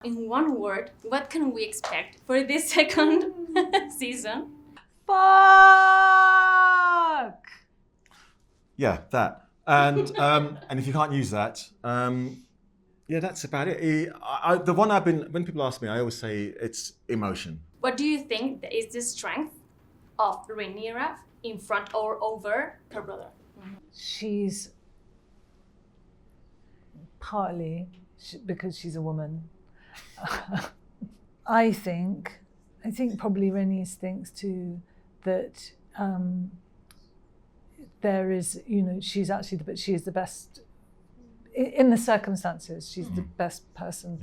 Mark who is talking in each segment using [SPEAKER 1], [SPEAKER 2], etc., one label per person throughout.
[SPEAKER 1] In one word, what can we expect for this second season?
[SPEAKER 2] Fuck!
[SPEAKER 3] Yeah, that. And if you can't use that, yeah, that's about it. The one when people ask me, I always say it's emotion.
[SPEAKER 1] What do you think is the strength of Rhaenyra in front or over her brother?
[SPEAKER 2] She's partly because she's a woman. I think probably Rhaenys thinks too that there is, she is the best in the circumstances. She's the best person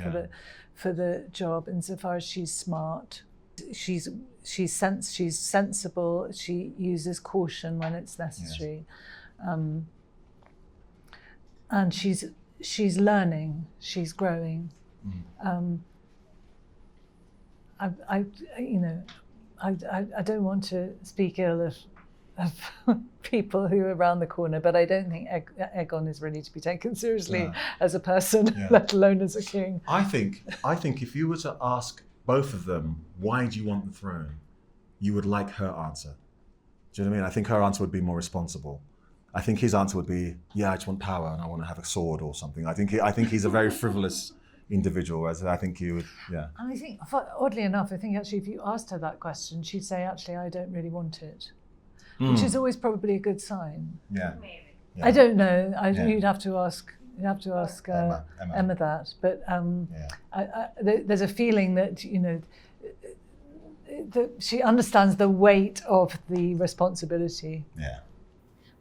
[SPEAKER 2] for the job insofar as she's smart. She's sensible. She uses caution when it's necessary, and she's learning. She's growing. I don't want to speak ill of people who are around the corner, but I don't think Aegon is really to be taken seriously as a person, let alone as a king.
[SPEAKER 3] I think if you were to ask both of them, why do you want the throne, you would like her answer. Do you know what I mean? I think her answer would be more responsible. I think his answer would be, I just want power and I want to have a sword or something. I think he's a very frivolous individual, whereas I think you would, And
[SPEAKER 2] I think, oddly enough, I think actually if you asked her that question, she'd say, actually, I don't really want it, which is always probably a good sign.
[SPEAKER 3] Yeah.
[SPEAKER 1] Maybe.
[SPEAKER 2] I don't know. You'd have to ask Emma that, but there's a feeling that that she understands the weight of the responsibility.
[SPEAKER 3] Yeah.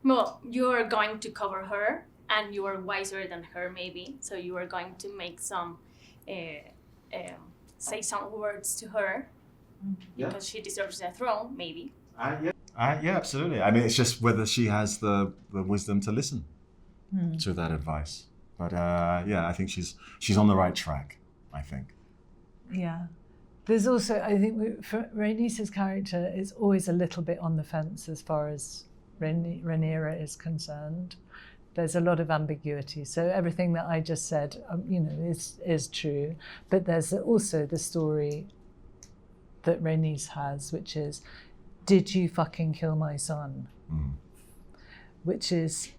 [SPEAKER 1] Well, you are going to cover her, and you are wiser than her, maybe. So you are going to make some, say some words to her, because she deserves the throne, maybe.
[SPEAKER 3] Yeah, absolutely. I mean, it's just whether she has the wisdom to listen to that advice. But I think she's on the right track, I think.
[SPEAKER 2] Yeah. There's also, I think, Rhaenys' character is always a little bit on the fence as far as Rhaenyra is concerned. There's a lot of ambiguity. So everything that I just said, is true. But there's also the story that Rhaenys has, which is, did you fucking kill my son? Which is,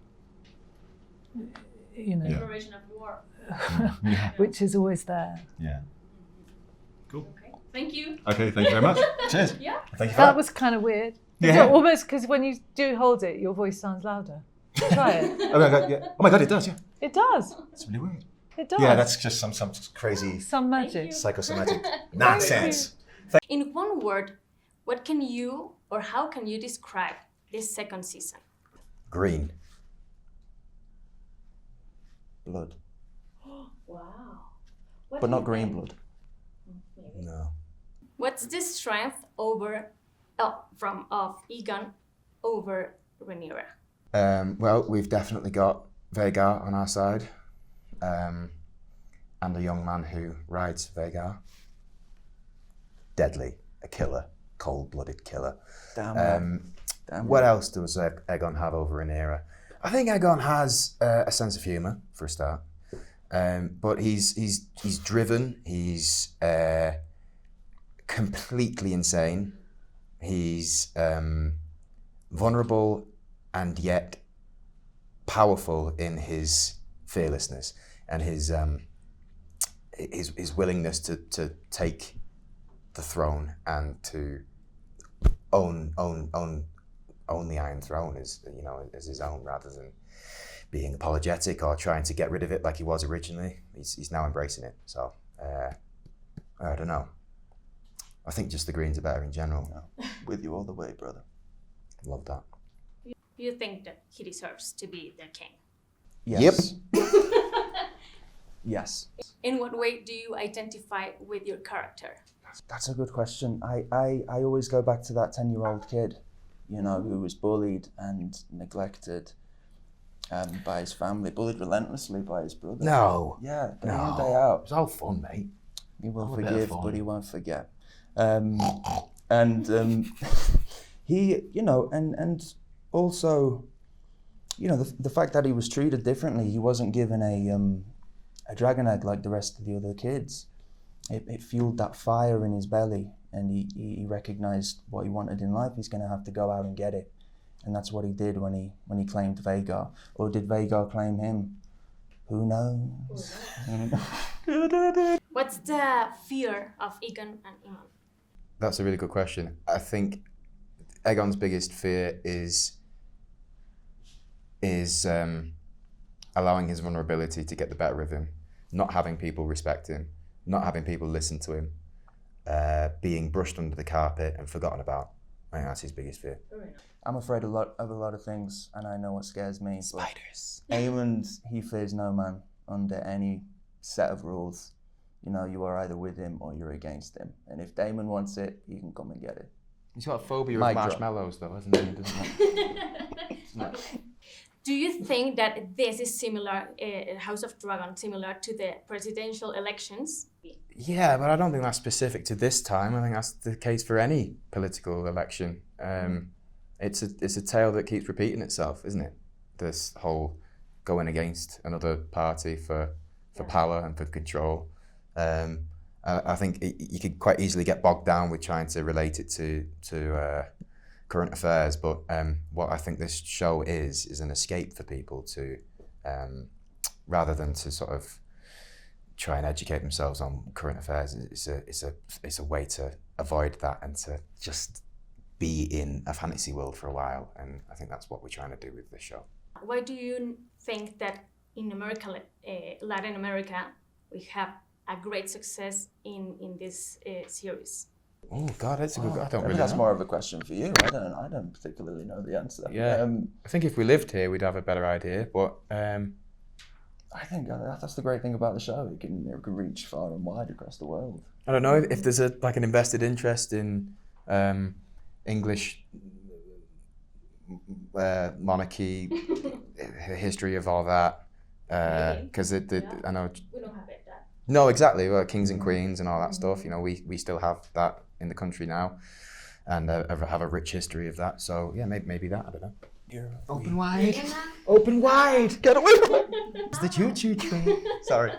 [SPEAKER 1] Declaration of war.
[SPEAKER 2] which is always there.
[SPEAKER 3] Yeah. Cool.
[SPEAKER 1] Okay. Thank you.
[SPEAKER 3] Okay, thank you very much. Cheers.
[SPEAKER 1] Yeah.
[SPEAKER 3] Thank you for
[SPEAKER 2] That was kind of weird.
[SPEAKER 3] Yeah.
[SPEAKER 2] Almost, because when you do hold it, your voice sounds louder. Try it.
[SPEAKER 3] Oh my god, yeah. Oh my god, it does, yeah.
[SPEAKER 2] It does.
[SPEAKER 3] It's really weird.
[SPEAKER 2] It does.
[SPEAKER 3] Yeah, that's just some crazy
[SPEAKER 2] some magic.
[SPEAKER 3] psychosomatic nonsense.
[SPEAKER 1] In one word, what can you or how can you describe this second season?
[SPEAKER 4] Green. Blood.
[SPEAKER 1] Wow.
[SPEAKER 4] But not green blood.
[SPEAKER 1] Maybe.
[SPEAKER 4] No.
[SPEAKER 1] What's the strength of Aegon over Rhaenyra?
[SPEAKER 4] Well, we've definitely got Vhagar on our side, and a young man who rides Vhagar. Deadly, a killer, cold-blooded killer.
[SPEAKER 5] Damn.
[SPEAKER 4] What else does Aegon have over Rhaenyra? I think Aegon has a sense of humour for a start, but he's driven. He's completely insane. He's vulnerable and yet powerful in his fearlessness and his willingness to take the throne and to own the Iron Throne as his own, rather than being apologetic or trying to get rid of it like he was originally. He's now embracing it. So I don't know. I think just the Greens are better in general.
[SPEAKER 5] Yeah. With you all the way, brother.
[SPEAKER 4] Love that.
[SPEAKER 1] You think that he deserves to be the king?
[SPEAKER 5] Yes. Yep. Yes.
[SPEAKER 1] In what way do you identify with your character?
[SPEAKER 5] That's a good question. I always go back to that 10-year-old kid, who was bullied and neglected by his family, bullied relentlessly by his brother.
[SPEAKER 4] No.
[SPEAKER 5] Yeah, day in, day out.
[SPEAKER 4] It's all fun, mate.
[SPEAKER 5] He will
[SPEAKER 4] All a bit of
[SPEAKER 5] forgive,
[SPEAKER 4] fun.
[SPEAKER 5] but he won't forget. He, and also, the fact that he was treated differently. He wasn't given a dragon egg like the rest of the other kids. it fueled that fire in his belly, and he recognized what he wanted in life. He's going to have to go out and get it, and that's what he did when he claimed Vhagar. Or did Vhagar claim him? Who knows?
[SPEAKER 1] What's the fear of Aegon and Aemon?
[SPEAKER 4] That's a really good question. I think Aegon's biggest fear is allowing his vulnerability to get the better of him, not having people respect him, not having people listen to him, being brushed under the carpet and forgotten about. I think that's his biggest fear.
[SPEAKER 5] I'm afraid of a lot of things, and I know what scares me.
[SPEAKER 4] Spiders.
[SPEAKER 5] Aemon, he fears no man under any set of rules. You know, you are either with him or you're against him. And if Daemon wants it, he can come and get it.
[SPEAKER 4] He's got a phobia
[SPEAKER 5] Mic
[SPEAKER 4] of
[SPEAKER 5] drop.
[SPEAKER 4] marshmallows, though, hasn't he?
[SPEAKER 1] Do you think that this is similar, House of Dragon, similar to the presidential elections?
[SPEAKER 4] Yeah, but I don't think that's specific to this time. I think that's the case for any political election. It's a tale that keeps repeating itself, isn't it? This whole going against another party for power and for control. I think you could quite easily get bogged down with trying to relate it to current affairs, but what I think this show is an escape for people to, rather than to sort of try and educate themselves on current affairs. It's a way to avoid that and to just be in a fantasy world for a while, and I think that's what we're trying to do with this show.
[SPEAKER 1] Why do you think that in America, Latin America, we have a great success in this series?
[SPEAKER 4] Oh God, that's a good. I don't
[SPEAKER 5] Maybe
[SPEAKER 4] really
[SPEAKER 5] that's
[SPEAKER 4] know.
[SPEAKER 5] more of a question for you. I don't particularly know the answer.
[SPEAKER 4] Yeah, I think if we lived here, we'd have a better idea. But
[SPEAKER 5] I think that's the great thing about the show. It can reach far and wide across the world.
[SPEAKER 4] I don't know if there's an invested interest in English monarchy, history of all that. Because I know.
[SPEAKER 1] We don't have it.
[SPEAKER 4] No, exactly. Well, kings and queens and all that stuff. You know, we still have that in the country now, and have a rich history of that. So yeah, maybe that. I don't know. Open wide. Open wide. Get away from it. It's the choo-choo train. Sorry.